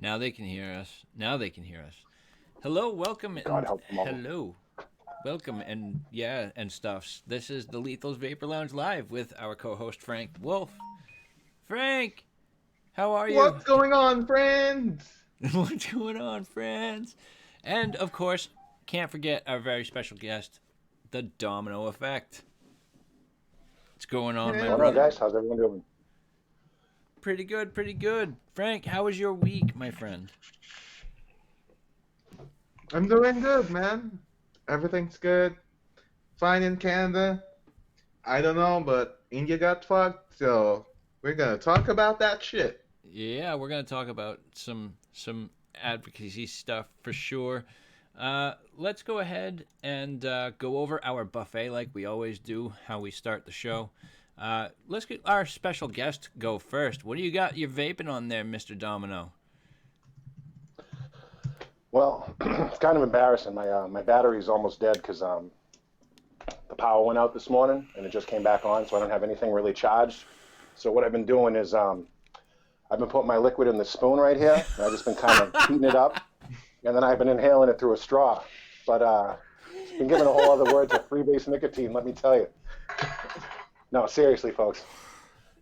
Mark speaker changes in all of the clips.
Speaker 1: Now they can hear us. Now they can hear us. Hello, welcome,
Speaker 2: God
Speaker 1: and
Speaker 2: help them all.
Speaker 1: hello. Welcome, and yeah, and stuffs. This is the Lethal's Vapor Lounge Live with our co host, Frank Wolf. Frank, how are you?
Speaker 3: What's going on, friends?
Speaker 1: What's going on, friends? And of course, can't forget our very special guest, the Domino Effect. What's going on,
Speaker 2: What's
Speaker 1: my
Speaker 3: Hey,
Speaker 2: going on,
Speaker 1: brother?
Speaker 2: guys? How's everyone doing?
Speaker 1: Pretty good, pretty good. Frank, how was your week, my friend?
Speaker 3: I'm doing good, man. Everything's good. Fine in Canada. I don't know, but India got fucked, so we're gonna talk about that shit.
Speaker 1: Yeah, we're gonna talk about some advocacy stuff for sure. Let's go ahead and go over our buffet like we always do. How we start the show. Let's get our special guest go first. What do you got? You're vaping on there, Mister Domino.
Speaker 2: Well, it's kind of embarrassing. My battery's almost dead because the power went out this morning and it just came back on, so I don't have anything really charged. So what I've been doing is I've been putting my liquid in the spoon right here, and I've just been kind of heating it up, and then I've been inhaling it through a straw. But it's been given a whole other word to freebase nicotine. Let me tell you. No, seriously, folks.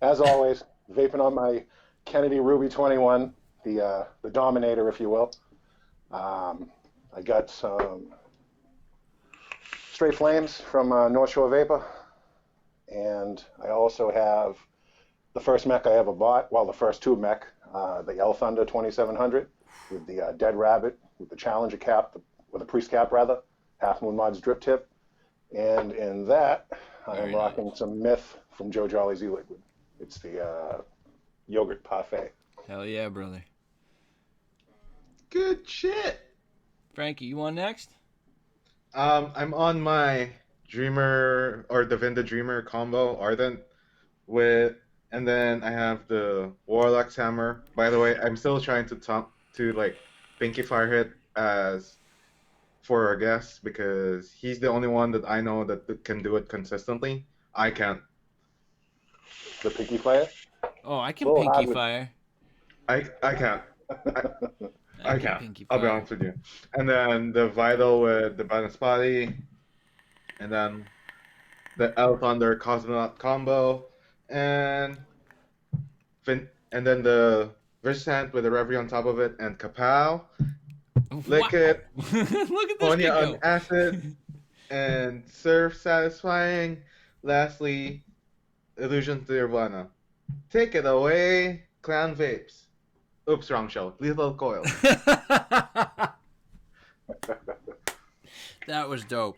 Speaker 2: As always, vaping on my Kennedy Ruby 21, the Dominator, if you will. I got some straight flames from North Shore Vapor, and I also have the first mech I ever bought. Well, the first two mech, the Yellow Thunder 2700 with the Dead Rabbit with the Challenger cap, with the Priest cap rather, Half Moon Mods drip tip, and in that I am
Speaker 1: Very
Speaker 2: rocking
Speaker 1: nice.
Speaker 2: some Myth from Joe Jolly's E-Liquid. It's the yogurt parfait.
Speaker 1: Hell yeah, brother.
Speaker 3: Good shit.
Speaker 1: Frankie, you on next?
Speaker 3: I'm on my Dreamer or the Vinda Dreamer combo Ardent with, and then I have the Warlock's Hammer. By the way, I'm still trying to like Pinky Fire hit as for our guest because he's the only one that I know that can do it consistently. I can't.
Speaker 2: The Pinky Fire.
Speaker 1: Oh, I
Speaker 2: A
Speaker 1: can
Speaker 2: little
Speaker 1: pinky
Speaker 2: hard with.
Speaker 1: fire.
Speaker 3: I can't. I,
Speaker 1: I
Speaker 3: I
Speaker 1: can
Speaker 3: can't.
Speaker 1: pinky
Speaker 3: I'll be
Speaker 1: fire.
Speaker 3: honest with you. And then the Vital with the Banaspati, and then the El Thunder Cosmonaut combo, and and then the Vishant with the Reverie on top of it, and Kapow, Lick
Speaker 1: Wow!
Speaker 3: It,
Speaker 1: Look at this
Speaker 3: Pony
Speaker 1: kid
Speaker 3: on
Speaker 1: go.
Speaker 3: Acid, and Surf Satisfying. Lastly, Illusion to Nirvana. Take it away, Clown Vapes. Oops, wrong show. Lethal Coils.
Speaker 1: That was dope.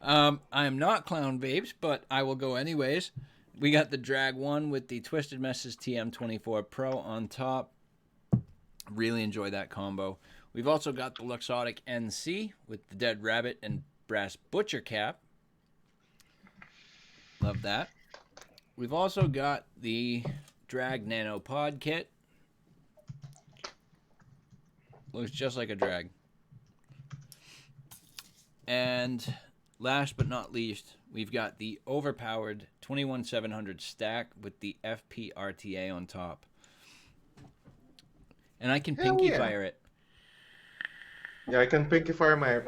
Speaker 1: I am not Clown Vapes, but I will go anyways. We got the Drag 1 with the Twisted Messes TM24 Pro on top. Really enjoy that combo. We've also got the Luxotic NC with the Dead Rabbit and Brass Butcher Cap. Love that. We've also got the Drag Nano Pod Kit. Looks just like a drag. And last but not least, we've got the overpowered 21700 stack with the FPRTA on top. And I can
Speaker 3: Hell
Speaker 1: pinky
Speaker 3: yeah.
Speaker 1: fire it.
Speaker 3: Yeah, I can Pinky Fire my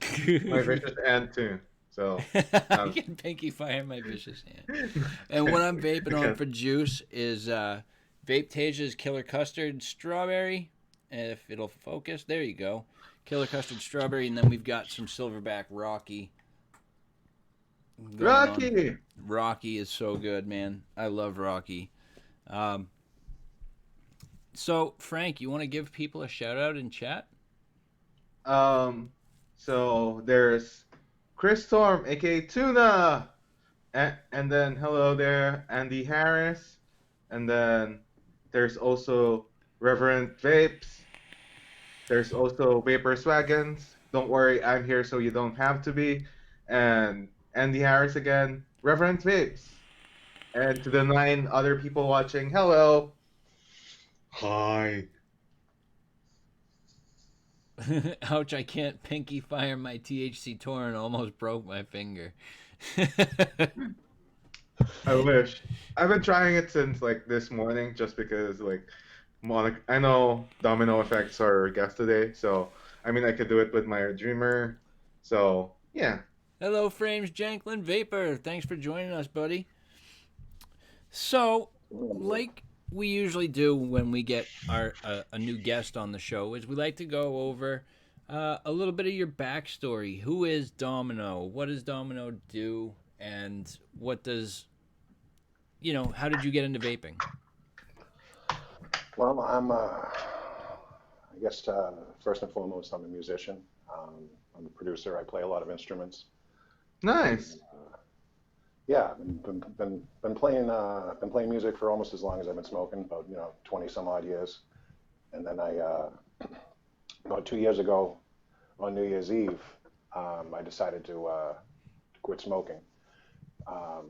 Speaker 3: Vicious Hand too. So,
Speaker 1: I can pinky fire my vicious hand. And what I'm vaping on
Speaker 3: okay.
Speaker 1: for juice is Vape Tasia's Killer Custard Strawberry. If it'll focus, there you go. Killer Custard Strawberry, and then we've got some Silverback Rocky. Going on.
Speaker 3: Rocky!
Speaker 1: Rocky is so good, man. I love Rocky. Um, so, Frank, you want to give people a shout out in chat?
Speaker 3: Um, so there's Chris Storm, aka Tuna! And then hello there, Andy Harris. And then there's also Reverend Vapes. There's also Vapor Swagons. Don't worry, I'm here so you don't have to be. And Andy Harris again, Reverend Vapes. And to the 9 other people watching, hello. Hi.
Speaker 1: Ouch, I can't pinky fire my THC Torrent. Almost broke my finger.
Speaker 3: I wish. I've been trying it since like this morning just because like I know Domino Effects are our guest today, so I mean I could do it with my Dreamer. So yeah,
Speaker 1: Hello, Frames Janklin Vapor. Thanks for joining us, buddy. So, like we usually do when we get a new guest on the show, is we like to go over a little bit of your backstory. Who is Domino? What does Domino do? And what does how did you get into vaping?
Speaker 2: Well, I guess first and foremost, I'm a musician. I'm a producer. I play a lot of instruments.
Speaker 3: nice.
Speaker 2: Yeah, been playing music for almost as long as I've been smoking, about 20 some odd years. And then about 2 years ago, on New Year's Eve, I decided to quit smoking. Um,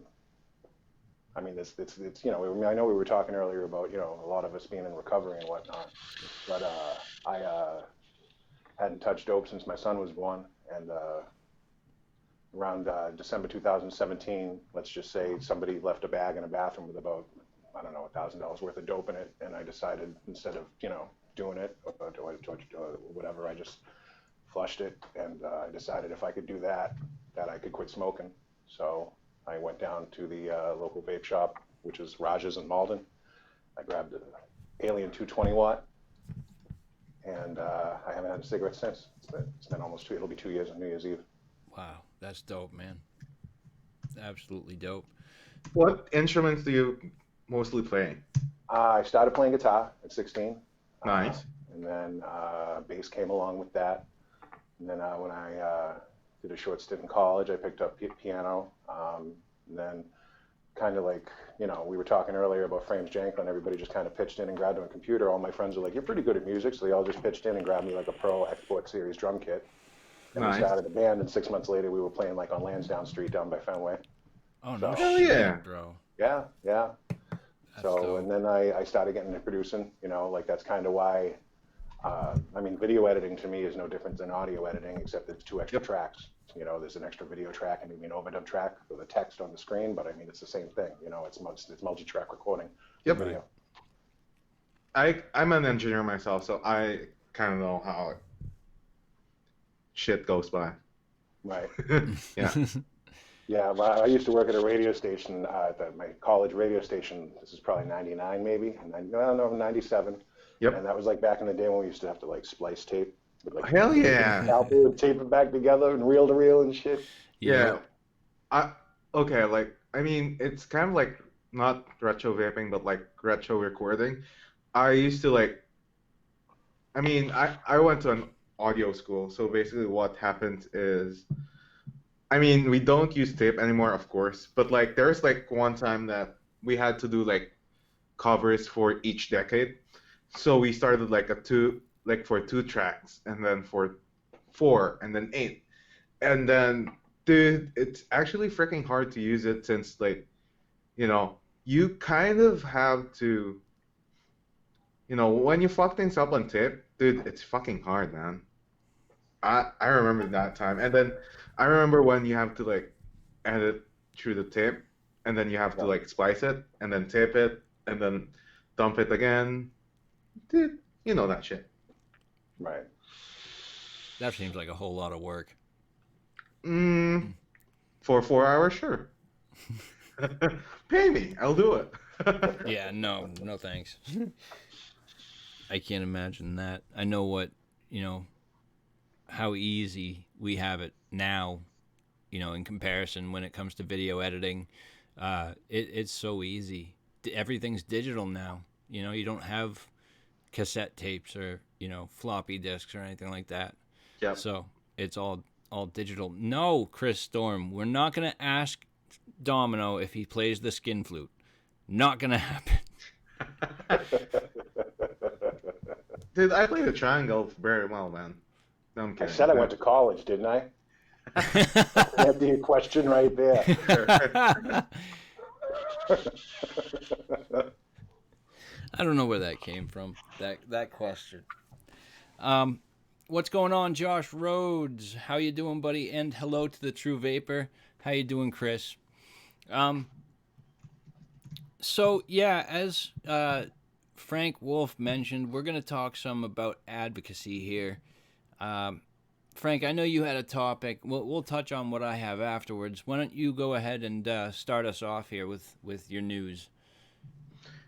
Speaker 2: I mean, it's I know we were talking earlier about a lot of us being in recovery and whatnot, but I hadn't touched dope since my son was born, and around December 2017, let's just say somebody left a bag in a bathroom with about, I don't know, $1,000 worth of dope in it, and I decided instead of doing it or whatever, I just flushed it, and I decided if I could do that, that I could quit smoking. So I went down to the local vape shop, which is Raj's in Malden. I grabbed an Alien 220 watt, and I haven't had a cigarette since. It's been almost it'll be 2 years on New Year's Eve.
Speaker 1: Wow, that's dope, man. Absolutely dope.
Speaker 3: What instruments do you mostly play?
Speaker 2: I started playing guitar at 16, uh,
Speaker 3: Nice.
Speaker 2: and then bass came along with that. And then when I did a short stint in college, I picked up piano. And then kind of like, we were talking earlier about Frames Janklin. Everybody just kind of pitched in and grabbed a computer. All my friends were like, "You're pretty good at music," so they all just pitched in and grabbed me like a Pro Export Series drum kit. And we
Speaker 3: Nice.
Speaker 2: started a band. And 6 months later, we were playing like on Lansdowne Street down by Fenway.
Speaker 1: Oh no
Speaker 2: So
Speaker 3: Hell
Speaker 1: shit,
Speaker 3: yeah.
Speaker 1: bro.
Speaker 2: yeah, yeah.
Speaker 1: That's
Speaker 2: So,
Speaker 1: dope.
Speaker 2: and then I started getting into producing, like that's kind of why, I mean, video editing to me is no different than audio editing, except it's two extra
Speaker 3: Yep.
Speaker 2: tracks. There's an extra video track and maybe an overdub track for the text on the screen, but I mean, it's the same thing. It's multi-track recording with
Speaker 3: Yep.
Speaker 1: Right.
Speaker 2: video.
Speaker 3: I'm an engineer myself, so I kind of know how shit goes by.
Speaker 2: Right.
Speaker 3: Yeah.
Speaker 2: Yeah, well, I used to work at a radio station, my college radio station. This is probably 99 maybe, and no, no, 97.
Speaker 3: Yep.
Speaker 2: And that was like back in the day when we used to have to like splice tape. With, like,
Speaker 3: Hell yeah.
Speaker 2: scalpel and tape it back together and reel to reel and shit.
Speaker 3: Yeah. I okay, like I mean, it's kind of like not retro vaping, but like retro recording. I used to like I mean, I went to an audio school, so basically what happens is I mean, we don't use tape anymore, of course, but like there's like one time that we had to do like covers for each decade. So we started like for 2 tracks and then for 4 and then 8. And then dude, it's actually freaking hard to use it since like, you know, you kind of have to, when you fuck things up on tape, dude, it's fucking hard, man. I remember that time. And then I remember when you have to like edit through the tape and then you have to
Speaker 2: Yeah.
Speaker 3: like splice it and then tape it and then dump it again. Dude, you know that shit.
Speaker 2: Right.
Speaker 1: That seems like a whole lot of work.
Speaker 3: For 4 hours, sure. Pay me, I'll do it.
Speaker 1: Yeah, no thanks. I can't imagine that. I know how easy we have it now, in comparison when it comes to video editing. It's so easy. Everything's digital now. You don't have cassette tapes or, floppy disks or anything like that.
Speaker 3: Yep.
Speaker 1: So it's all digital. No, Chris Storm, we're not going to ask Domino if he plays the skin flute. Not going to happen.
Speaker 3: Dude, I play the triangle very well, man. No, I'm
Speaker 2: I
Speaker 3: kidding.
Speaker 2: said I went to college, didn't I? That'd be a question right there.
Speaker 1: I don't know where that came from. That question. What's going on, Josh Rhodes? How you doing, buddy? And hello to the True Vapor. How you doing, Chris? So yeah, as Frank Wolf mentioned, we're going to talk some about advocacy here. Frank, I know you had a topic. We'll touch on what I have afterwards. Why don't you go ahead and start us off here with your news?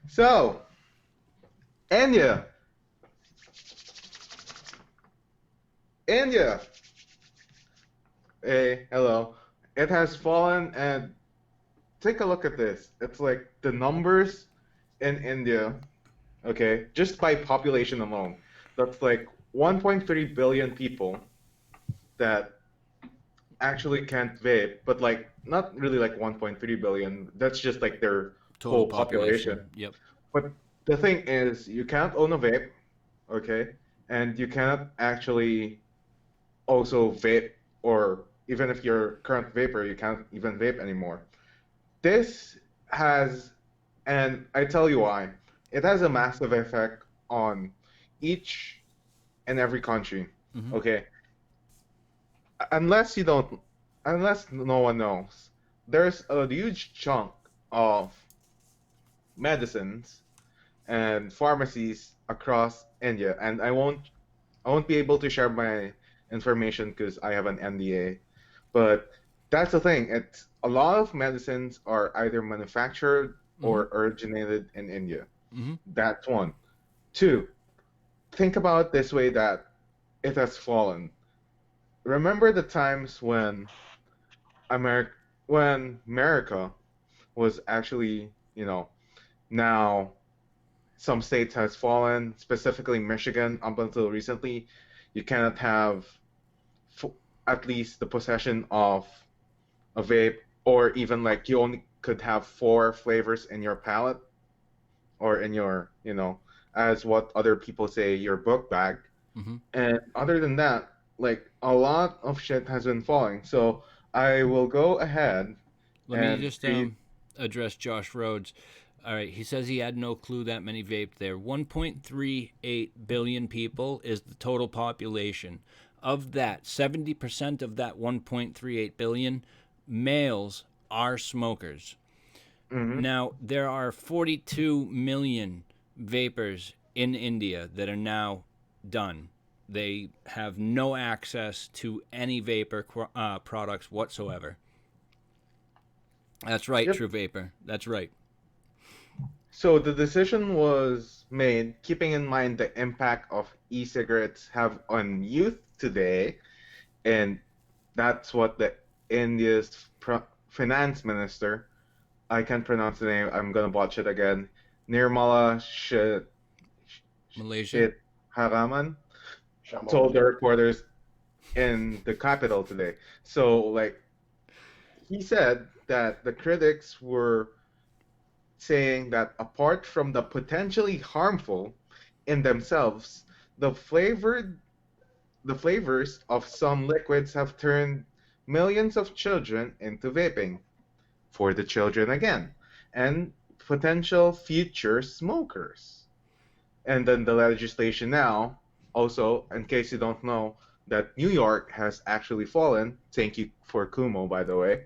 Speaker 3: So, Enya, Enya, hey, hello. It has fallen, and take a look at this. It's like the numbers in India, okay, just by population alone. That's like 1.3 billion people that actually can't vape, but like not really like 1.3 billion. That's just like their
Speaker 1: Total
Speaker 3: whole
Speaker 1: population.
Speaker 3: population.
Speaker 1: Yep.
Speaker 3: But the thing is, you can't own a vape, okay? And you cannot actually also vape, or even if you're a current vapor, you can't even vape anymore. This has, and I tell you why, it has a massive effect on each and every country,
Speaker 1: Mm-hmm.
Speaker 3: okay? Unless you don't, unless no one knows, there's a huge chunk of medicines and pharmacies across India, and I won't be able to share my information because I have an NDA. But that's the thing. It's a lot of medicines are either manufactured
Speaker 1: Mm-hmm.
Speaker 3: or originated in India.
Speaker 1: Mm-hmm.
Speaker 3: That's one. Two, think about it this way that it has fallen. Remember the times when America America was actually, now some states has fallen, specifically Michigan up until recently, you cannot have f- at least the possession of a vape, or even like you only could have four flavors in your palette, or in your, as what other people say, your book bag.
Speaker 1: Mm-hmm.
Speaker 3: And other than that, like a lot of shit has been falling. So I will go ahead
Speaker 1: Let me
Speaker 3: and
Speaker 1: just
Speaker 3: read.
Speaker 1: address Josh Rhodes. All right, he says he had no clue that many vaped there. 1.38 billion people is the total population. Of that, 70% of that 1.38 billion males are smokers.
Speaker 3: Mhm.
Speaker 1: Now, there are 42 million vapors in India that are now done. They have no access to any vapor products whatsoever. That's right,
Speaker 3: Yep.
Speaker 1: True Vapor. That's right.
Speaker 3: So the decision was made keeping in mind the impact of e-cigarettes have on youth today, and that's what the India's finance minister, I can't pronounce the name, I'm gonna botch it again, Nirmala
Speaker 1: Malaysia.
Speaker 3: Sitharaman, told
Speaker 2: Shyamalan.
Speaker 3: the reporters in the capital today. So like he said that the critics were saying that apart from the potentially harmful in themselves, the flavored the flavors of some liquids have turned millions of children into vaping, for the children again, and potential future smokers. And then the legislation now, also, in case you don't know, that New York has actually fallen. Thank you for Kumo, by the way.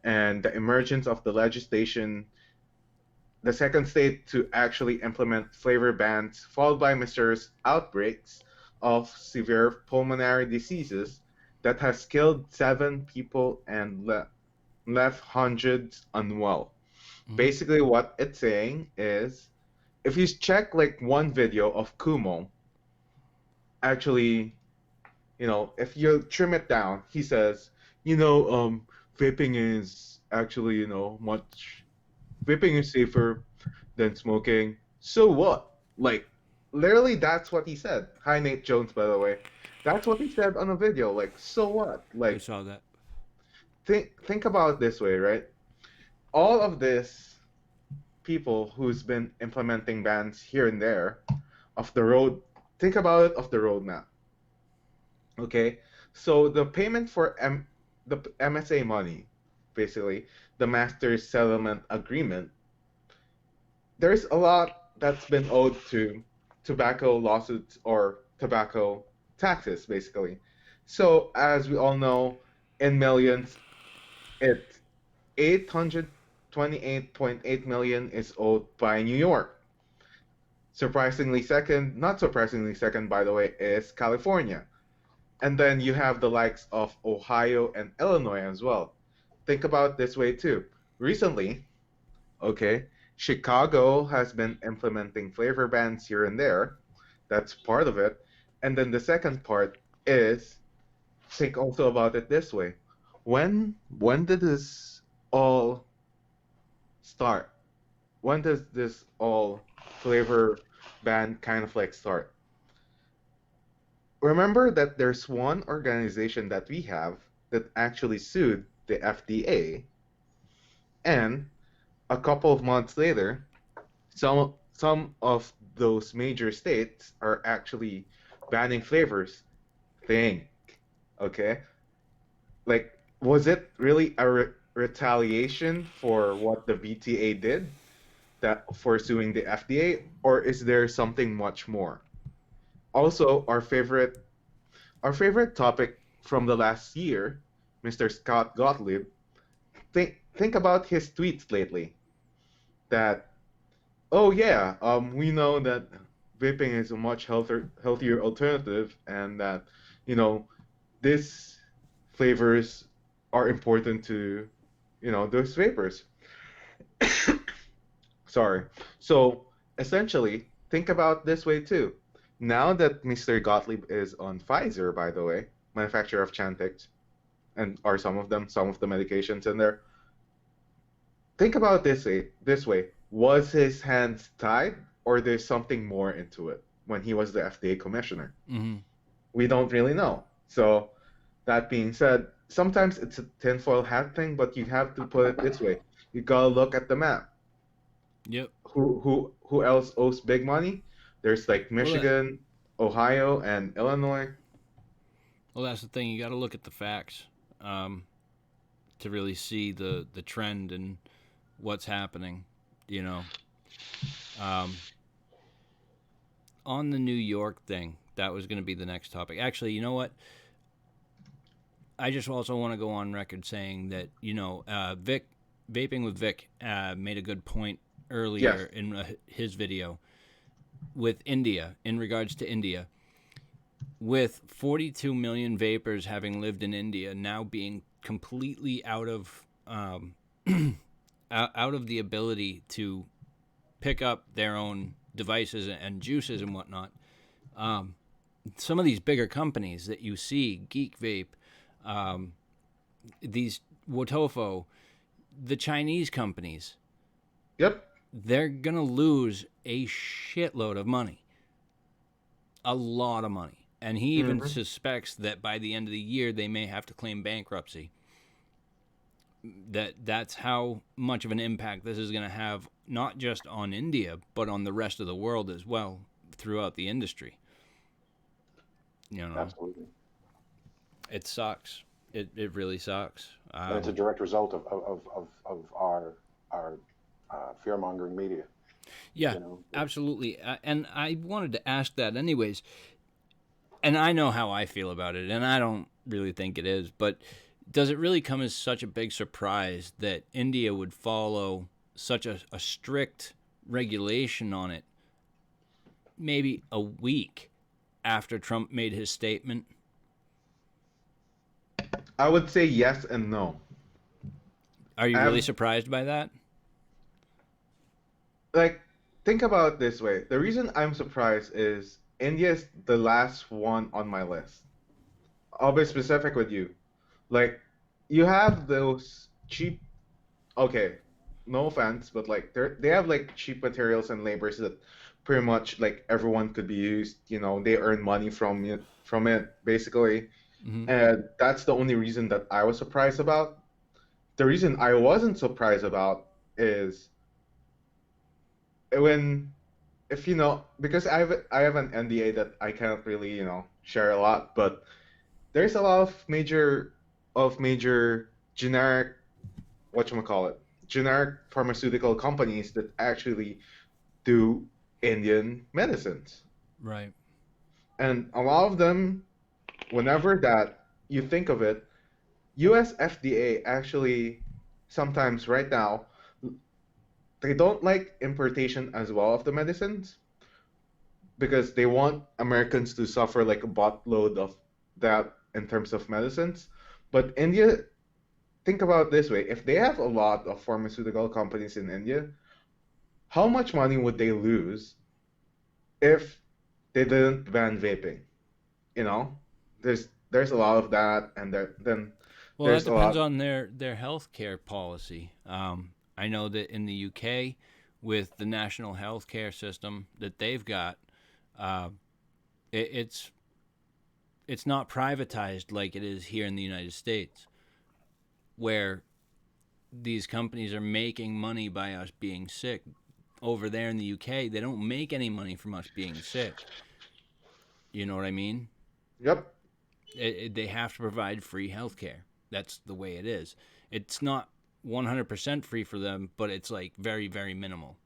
Speaker 3: And the emergence of the legislation, the second state to actually implement flavor bans, followed by mysterious outbreaks of severe pulmonary diseases that has killed 7 people and left hundreds unwell.
Speaker 1: Mm-hmm.
Speaker 3: Basically, what it's saying is, if you check like one video of Kumo, actually, if you trim it down, he says, vaping is actually, vaping is safer than smoking. So what? Like, literally, that's what he said. Hi, Nate Jones, by the way. That's what he said on a video. Like, so what?
Speaker 1: I
Speaker 3: Like,
Speaker 1: saw that.
Speaker 3: think about it this way, right? All of this people who's been implementing bans here and there of the road. Think about it of the roadmap. Okay, so the payment for the MSA money, basically the Master Settlement Agreement, there's a lot that's been owed to tobacco lawsuits or tobacco taxes, basically. So, as we all know, in millions, it's 828.8 million is owed by New York. Surprisingly second, not surprisingly second, by the way, is California. And then you have the likes of Ohio and Illinois as well. Think about it this way too. Recently, okay, Chicago has been implementing flavor bans here and there. That's part of it. And then the second part is think also about it this way. When did this all start? When does this all flavor ban kind of like start? Remember that there's one organization that we have that actually sued the FDA, and a couple of months later, some of those major states are actually banning flavors. Think, okay? Like, was it really a retaliation for what the VTA did that for suing the FDA, or is there something much more? Also, our favorite topic from the last year, Mr. Scott Gottlieb, think about his tweets lately. That oh yeah, we know that vaping is a much healthier alternative, and that you know these flavors are important to those vapors. Sorry. So essentially, think about this way too. Now that Mr. Gottlieb is on Pfizer, by the way, manufacturer of Chantix, and are some of the medications in there. Think about this way. Was his hands tied, or there's something more into it when he was the FDA commissioner?
Speaker 1: Hmm.
Speaker 3: We don't really know. So that being said, sometimes it's a tinfoil hat thing, but you have to put it this way. You gotta look at the map.
Speaker 1: Yep.
Speaker 3: Who else owes big money? There's like
Speaker 1: Well,
Speaker 3: Michigan, Ohio, and Illinois.
Speaker 1: that's the thing. You got to look at the facts um, to really see the trend and what's happening. You know, um, on the New York thing, that was going to be the next topic. Actually, you know what? I just also want to go on record saying that Vic, vaping with Vic, made a good point
Speaker 3: Yes.
Speaker 1: earlier in his video with India in regards to India. With 42 million vapors having lived in India, now being completely out of out of the ability to pick up their own devices and juices and whatnot, some of these bigger companies that you see, Geek Vape, these Wotofo, the Chinese companies,
Speaker 3: Yep.
Speaker 1: they're gonna lose a shitload of money, a lot of money. And he even suspects that by the end of the year they may have to claim bankruptcy. That's how much of an impact this is going to have, not just on India but on the rest of the world as well, throughout the industry.
Speaker 2: Absolutely.
Speaker 1: It sucks. It really sucks.
Speaker 2: And it's a direct result of our fear mongering media.
Speaker 1: Yeah, absolutely. And I wanted to ask that anyways. And I know how I feel about it, and I don't really think it is, but does it really come as such a big surprise that India would follow such a strict regulation on it maybe a week after Trump made his statement?
Speaker 3: I would say yes and no.
Speaker 1: Are you really surprised by that?
Speaker 3: Like, think about it this way. The reason I'm surprised is India is the last one on my list. I'll be specific with you. Like, you have those cheap, okay, no offense, but like they have like cheap materials and labors that pretty much like everyone could be used. They earn money from it basically,
Speaker 1: Hmm.
Speaker 3: and that's the only reason that I was surprised about. The reason I wasn't surprised about is when if because I have an NDA that I can't really share a lot, but there's a lot of major generic whatchamacallit generic pharmaceutical companies that actually do Indian medicines,
Speaker 1: Right.
Speaker 3: and a lot of them, whenever that you think of it, US FDA actually sometimes right now they don't like importation as well of the medicines, because they want Americans to suffer like a buttload of that in terms of medicines. But India, think about it this way: if they have a lot of pharmaceutical companies in India, how much money would they lose if they didn't ban vaping? You know, there's a lot of that, and then
Speaker 1: Well, that
Speaker 3: there's a
Speaker 1: depends
Speaker 3: lot.
Speaker 1: on their healthcare policy. I know that in the UK, with the national healthcare system that they've got, uh, it's not privatized like it is here in the United States, where these companies are making money by us being sick. Over there in the UK, they don't make any money from us being sick. You know what I mean?
Speaker 3: Yep.
Speaker 1: They have to provide free healthcare. That's the way it is. It's not 100% free for them, but it's like very, very minimal.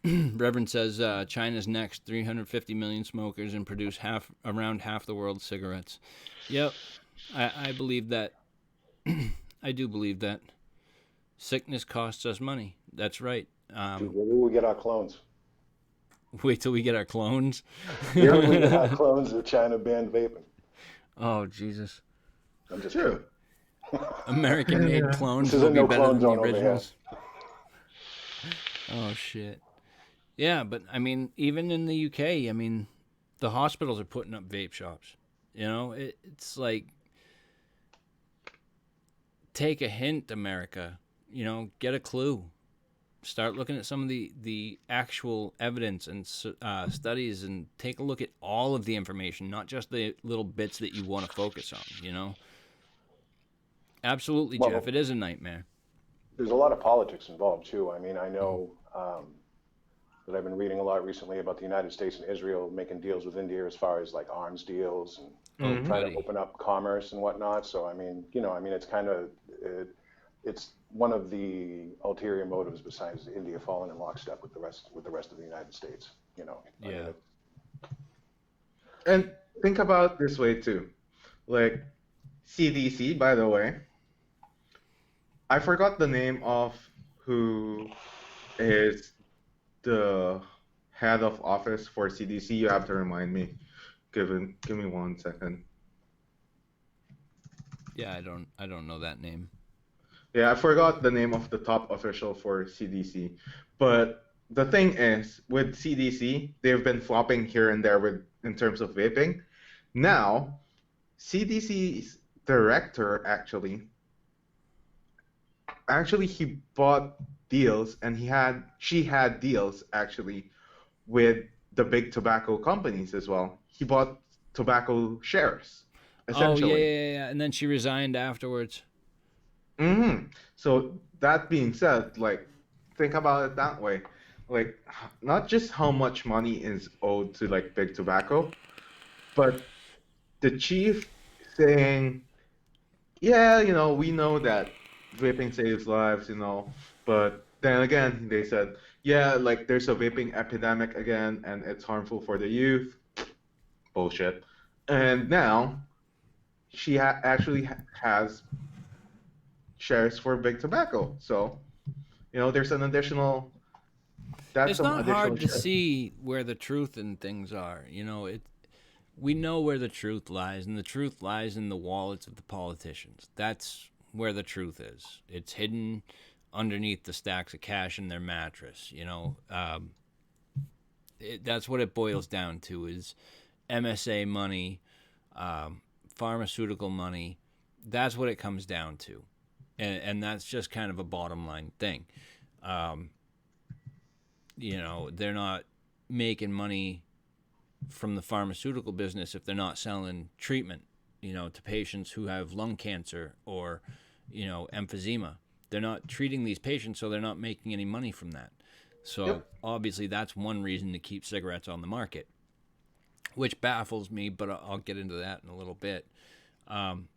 Speaker 1: Reverend says China's next, 350 million smokers and produce around half the world's cigarettes. Yep, I believe that. I do believe that. Sickness costs us money. That's right.
Speaker 2: Dude, where do we get our clones?
Speaker 1: Wait till we get our clones.
Speaker 2: Where do we get our clones if China banned vaping?
Speaker 1: Oh, Jesus.
Speaker 2: I'm just
Speaker 3: True.
Speaker 2: kidding.
Speaker 1: American-made clones
Speaker 2: This
Speaker 1: will
Speaker 2: isn't
Speaker 1: be
Speaker 2: no
Speaker 1: better
Speaker 2: clone
Speaker 1: than the
Speaker 2: zone over here.
Speaker 1: originals. Oh, shit. Yeah, but, I mean, even in the UK, I mean, the hospitals are putting up vape shops. You know, it's like, take a hint, America. You know, get a clue. Start looking at some of the actual evidence and studies, and take a look at all of the information, not just the little bits that you want to focus on, you know? Absolutely,
Speaker 2: Well,
Speaker 1: Jeff. It is a nightmare.
Speaker 2: there's a lot of politics involved too. I mean, I know that I've been reading a lot recently about the United States and Israel making deals with India as far as like arms deals and
Speaker 1: Oh,
Speaker 3: Mhm.
Speaker 2: trying to
Speaker 1: buddy.
Speaker 2: open up commerce and whatnot. So I mean, it's kind of it's one of the ulterior motives besides India falling in lockstep with the rest of the United States. I mean,
Speaker 1: Yeah.
Speaker 3: And think about it this way too. Like CDC, by the way, I forgot the name of who is the head of office for CDC. You have to remind me. Give me 1 second.
Speaker 1: Yeah, I don't know that name.
Speaker 3: Yeah, I forgot the name of the top official for CDC. But the thing is, with CDC, they've been flopping here and there with in terms of vaping. Now, CDC's director actually he bought deals and she had deals actually with the big tobacco companies as well. He bought tobacco shares,
Speaker 1: Oh, yeah,
Speaker 3: essentially.
Speaker 1: yeah, yeah. And then she resigned afterwards.
Speaker 3: So that being said, like think about it that way. Like not just how much money is owed to like big tobacco, but the chief saying, yeah, we know that vaping saves lives, but then again, they said, yeah, like there's a vaping epidemic again, and it's harmful for the youth. Bullshit. And now she actually has shares for big tobacco, so there's an additional. That's
Speaker 1: It's
Speaker 3: some
Speaker 1: not
Speaker 3: additional
Speaker 1: hard to
Speaker 3: share.
Speaker 1: see where the truth in things are. You know, we know where the truth lies, and the truth lies in the wallets of the politicians. That's where the truth is. It's hidden underneath the stacks of cash in their mattress. You know, that's what it boils down to: is MSA money, pharmaceutical money. That's what it comes down to, and that's just kind of a bottom line thing. Um, they're not making money from the pharmaceutical business if they're not selling treatment, to patients who have lung cancer or, emphysema. They're not treating these patients, so they're not making any money from that. So
Speaker 3: Yep.
Speaker 1: obviously that's one reason to keep cigarettes on the market, which baffles me, but I'll get into that in a little bit. Um,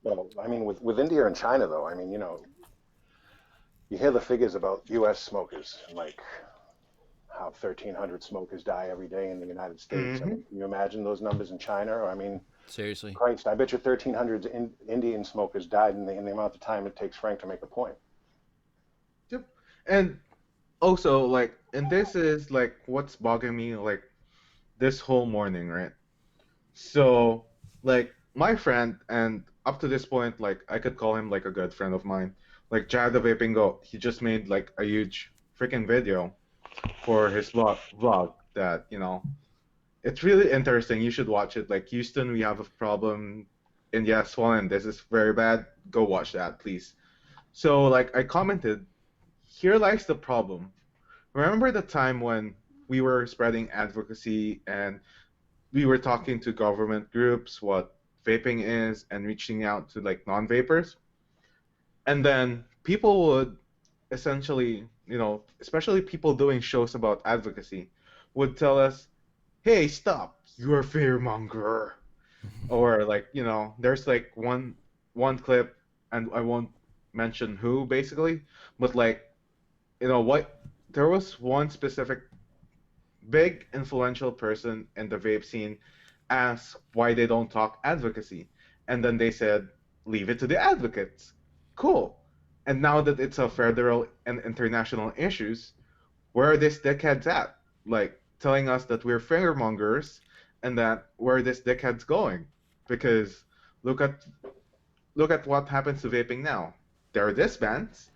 Speaker 2: well, I mean, with India and China though, I mean, you hear the figures about U.S. smokers and like how 1,300 smokers die every day in the United States. I
Speaker 3: hmm
Speaker 2: mean, can you imagine those numbers in China? Or, I mean,
Speaker 1: seriously.
Speaker 2: Christ, I bet you 1,300 Indian smokers died in the amount of time it takes Frank to make a point.
Speaker 3: Yep. And Also, like, and this is like what's bugging me like this whole morning, right? So, like, my friend, and up to this point, like, I could call him like a good friend of mine, like Jad the Vapingo, he just made like a huge freaking video for his vlog that, it's really interesting. You should watch it. Like, Houston, we have a problem in Yes One, and this is very bad. Go watch that, please. So, like, I commented, here lies the problem. Remember the time when we were spreading advocacy and we were talking to government groups what vaping is and reaching out to like non-vapors? And then people would essentially, especially people doing shows about advocacy, would tell us, "Hey, stop! You're a fearmonger." Or like, there's like one clip, and I won't mention who basically, but like, what there was one specific big influential person in the vape scene asked why they don't talk advocacy. And then they said, leave it to the advocates. Cool. And now that it's a federal and international issues, where are these dickheads at? Like telling us that we're fingermongers and that where this dickhead's going. Because look at look at what happens to vaping now. There are disbands,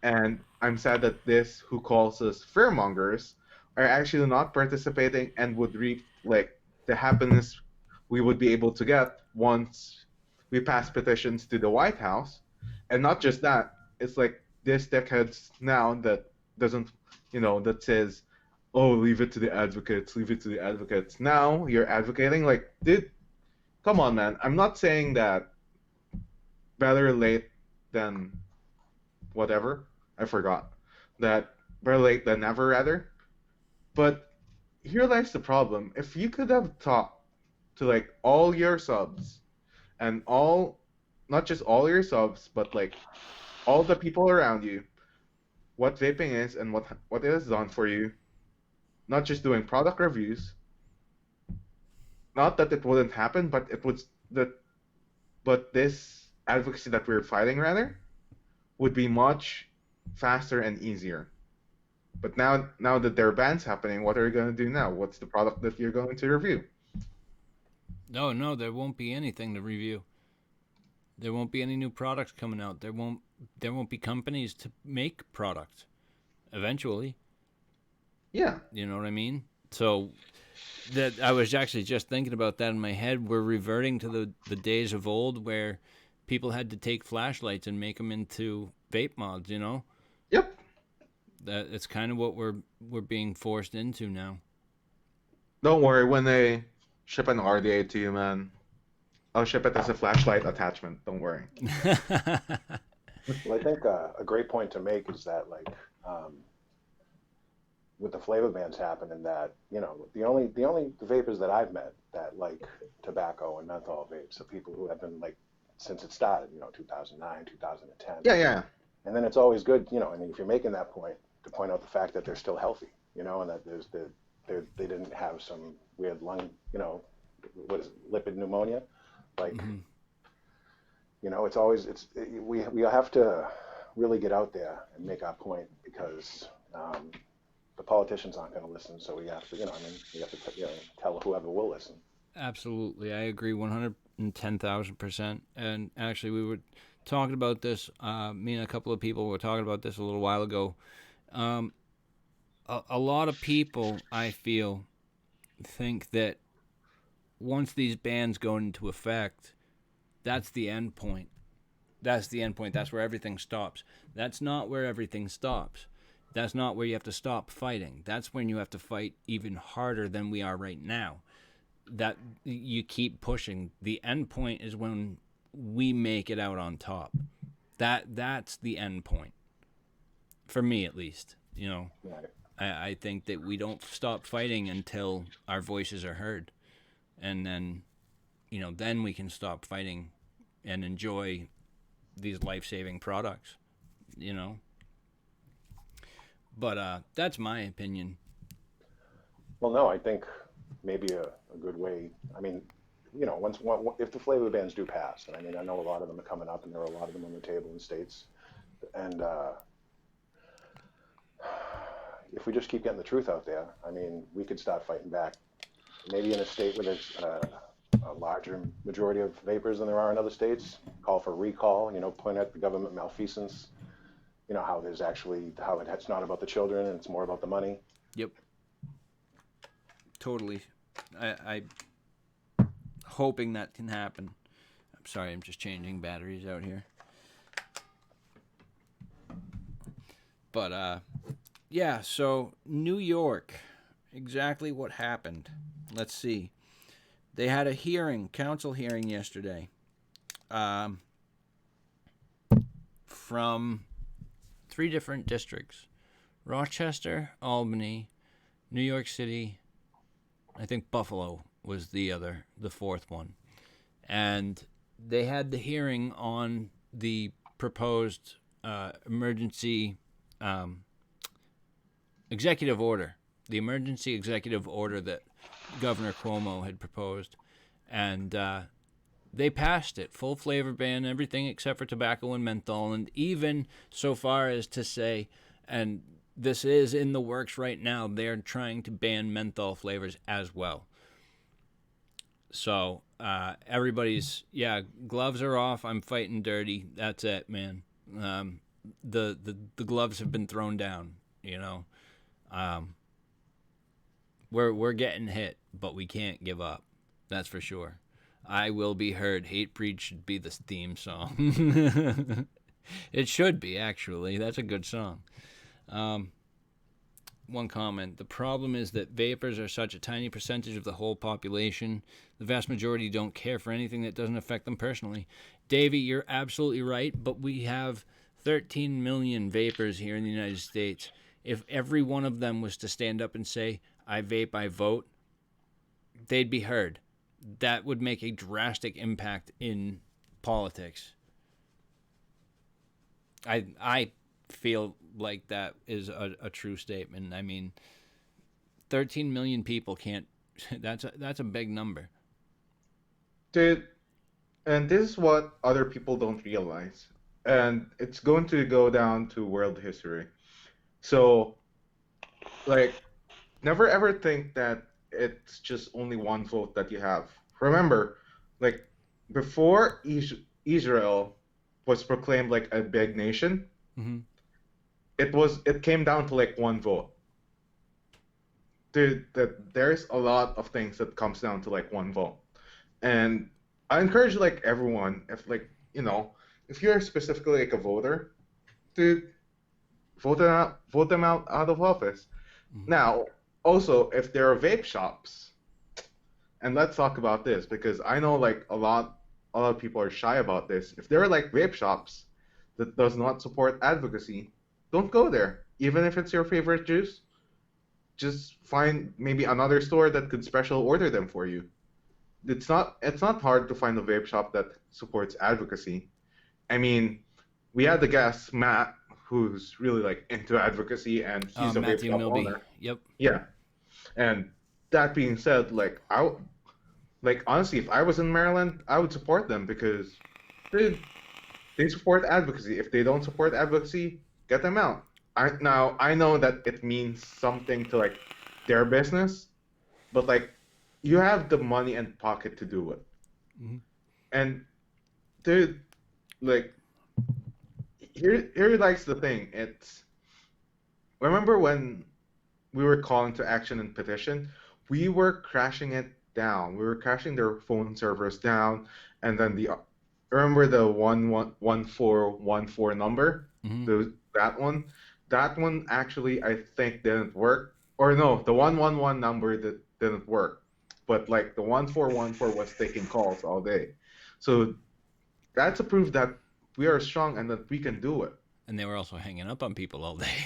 Speaker 3: and I'm sad that this who calls us fearmongers are actually not participating and would reap like the happiness we would be able to get once we pass petitions to the White House. And not just that, it's like this dickheads now that doesn't, that says, oh, leave it to the advocates, leave it to the advocates. Now you're advocating, like, dude, come on, man. I'm not saying that better late than whatever. I forgot. That better late than never, rather. But here lies the problem. If you could have talked to like all your subs and not just all your subs, but like all the people around you, what vaping is and what it has done for you, not just doing product reviews, not that it wouldn't happen, but it would that but this advocacy that we're fighting rather would be much faster and easier. But now that there are bans happening, what are you going to do now? What's the product that you're going to review?
Speaker 1: No, no, there won't be anything to review. There won't be any new products coming out. There won't be companies to make products eventually.
Speaker 3: Yeah.
Speaker 1: You know what I mean? So that I was actually just thinking about that in my head. We're reverting to the days of old where people had to take flashlights and make them into vape mods, you know?
Speaker 3: Yep.
Speaker 1: That it's kind of what we're being forced into now.
Speaker 3: Don't worry, when they ship an RDA to you, man, I'll ship it as a flashlight attachment. Don't worry.
Speaker 2: Well, I think a great point to make is that um, with the flavor bans happening, that the only vapors that I've met that like tobacco and menthol vapes are people who have been like since it started, 2009, 2010.
Speaker 3: Yeah, yeah.
Speaker 2: And then it's always good, I mean, if you're making that point, to point out the fact that they're still healthy, and that they didn't have some weird lung, what is it, lipid pneumonia, like,
Speaker 1: Mhm.
Speaker 2: it's always we have to really get out there and make our point because the politicians aren't going to listen, so we have to, I mean, we have to tell whoever will listen.
Speaker 1: Absolutely, I agree 110,000%. And actually, we were talking about this. Me and a couple of people were talking about this a little while ago. Um, a lot of people, I feel, think that once these bans go into effect, that's the end point. That's the end point. That's where everything stops. That's not where everything stops. That's not where you have to stop fighting. That's when you have to fight even harder than we are right now. That you keep pushing. The end point is when we make it out on top. That's the end point. For me at least.
Speaker 2: Right.
Speaker 1: I think that we don't stop fighting until our voices are heard. And then then we can stop fighting and enjoy these life-saving products, you know. But that's my opinion.
Speaker 2: Well, no, I think maybe a good way. I mean, if the flavor bans do pass, and I mean, I know a lot of them are coming up, and there are a lot of them on the table in states, and if we just keep getting the truth out there, I mean, we could start fighting back. Maybe in a state where there's a larger majority of vapors than there are in other states, call for recall, point at the government malfeasance, how there's actually, how it's not about the children and it's more about the money.
Speaker 1: Yep. Totally. I hoping that can happen. I'm sorry, I'm just changing batteries out here. But yeah, so New York, exactly what happened. Let's see. They had a council hearing yesterday, from 3 different districts: Rochester, Albany, New York City. I think Buffalo was the 4th one. And they had the hearing on the proposed emergency executive order, the emergency executive order that Governor Cuomo had proposed. And they passed it, full flavor ban, everything except for tobacco and menthol, and even so far as to say, and this is in the works right now, they're trying to ban menthol flavors as well. So everybody's, gloves are off. I'm fighting dirty. That's it, man. The gloves have been thrown down. We're getting hit, but we can't give up. That's for sure. I Will Be Heard. Hatebreed should be the theme song. It should be, actually. That's a good song. One comment: the problem is that vapors are such a tiny percentage of the whole population. The vast majority don't care for anything that doesn't affect them personally. Davey, you're absolutely right, but we have 13 million vapors here in the United States. If every one of them was to stand up and say, I vape, I vote, they'd be heard. That would make a drastic impact in politics. I feel like that is a true statement. I mean, 13 million people can't. That's a big number.
Speaker 3: Dude, and this is what other people don't realize. And it's going to go down to world history. So, like, never ever think that it's just only one vote that you have. Remember, like, before Israel was proclaimed like a big nation,
Speaker 1: Mm-hmm.
Speaker 3: it came down to like one vote. Dude, that there's a lot of things that comes down to like one vote. And I encourage like everyone, if like, if you're specifically like a voter, dude, vote them out of office.
Speaker 1: Mm-hmm.
Speaker 3: Now, also, if there are vape shops, and let's talk about this because I know like a lot of people are shy about this. If there are like vape shops that does not support advocacy, don't go there. Even if it's your favorite juice, just find maybe another store that could special order them for you. It's not hard to find a vape shop that supports advocacy. I mean, we had the guest Matt, who's really like into advocacy, and he's a vape
Speaker 1: Matthew
Speaker 3: shop
Speaker 1: Milby.
Speaker 3: owner.
Speaker 1: Yep.
Speaker 3: Yeah, and that being said, like honestly, if I was in Maryland, I would support them because they support advocacy. If they don't support advocacy, get them out. I know that it means something to like their business, but like you have the money and pocket to do it.
Speaker 1: Mm-hmm.
Speaker 3: And dude, like here likes the thing. It's remember when we were calling to action and petition, we were crashing it down. We were crashing their phone servers down, and then remember the 11414 number,
Speaker 1: Mm-hmm.
Speaker 3: that one actually I think didn't work, or no, the 111 number that didn't work, but like the 1414 was taking calls all day, so that's a proof that we are strong and that we can do it.
Speaker 1: And they were also hanging up on people all day.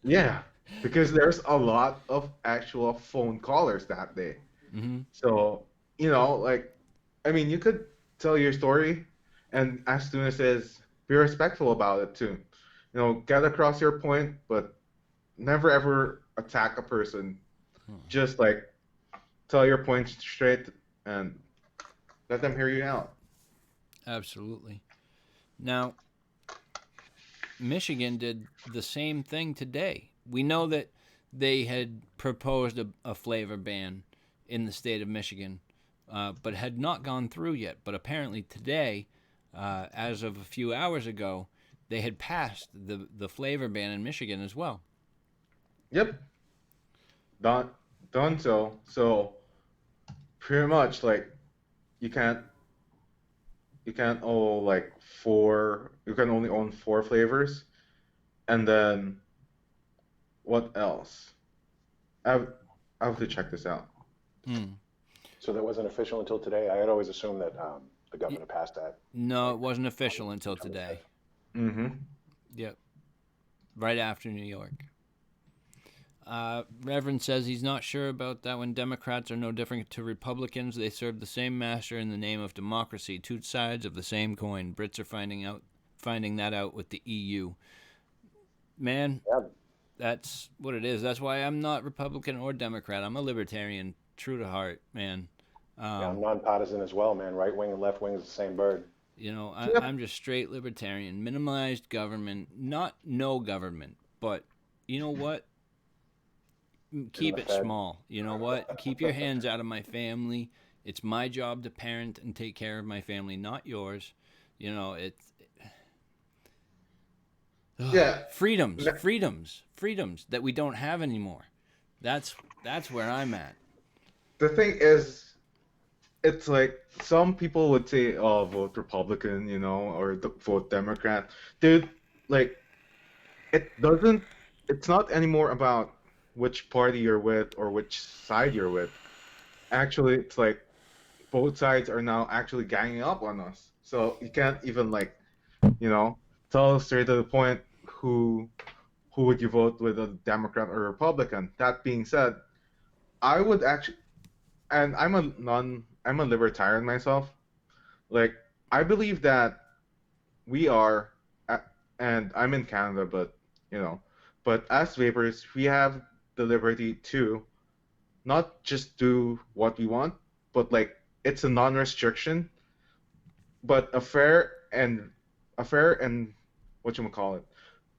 Speaker 3: Yeah, because there's a lot of actual phone callers that day.
Speaker 1: Mm-hmm.
Speaker 3: So, like, I mean, you could tell your story, and as soon as is, be respectful about it too. Get across your point, but never ever attack a person. Just like tell your point straight and let them hear you out.
Speaker 1: Absolutely. Now, Michigan did the same thing today. We know that they had proposed a flavor ban in the state of Michigan, but had not gone through yet. But apparently today, as of a few hours ago, they had passed the flavor ban in Michigan as well.
Speaker 3: Yep. Done. Done. So pretty much like you can't own like four. You can only own four flavors, and then what else? I have to check this out.
Speaker 1: Hmm.
Speaker 2: So that wasn't official until today. I had always assumed that the governor passed that.
Speaker 1: No, it wasn't official until today.
Speaker 3: Mm-hmm.
Speaker 1: Yep. Right after New York. Reverend says he's not sure about that one. Democrats are no different to Republicans. They serve the same master in the name of democracy. Two sides of the same coin. Brits are finding that out with the EU. Man,
Speaker 2: Yeah,
Speaker 1: that's what it is. That's why I'm not Republican or Democrat. I'm a libertarian, true to heart, man.
Speaker 2: yeah, I'm nonpartisan as well, man. Right wing and left wing is the same bird.
Speaker 3: Yep.
Speaker 1: I'm just straight libertarian. Minimalized government, not no government, but you know what? Keep
Speaker 2: the
Speaker 1: it
Speaker 2: Fed.
Speaker 1: small. You know what? Keep your hands out of my family. It's my job to parent and take care of my family, not yours. It's
Speaker 3: Yeah.
Speaker 1: freedoms that we don't have anymore. That's where I'm at.
Speaker 3: The thing is, it's like some people would say, "Oh, vote Republican," or vote Democrat. Dude, like it doesn't. It's not anymore about which party you're with or which side you're with. Actually, it's like both sides are now actually ganging up on us. So you can't even like, you know, tell straight to the point who would you vote with, a Democrat or Republican. That being said, I would actually, and I'm a libertarian myself. Like I believe that we are, and I'm in Canada, but you know, but as vapors, we have the liberty to not just do what we want, but like it's a non-restriction, but a fair and what you call it,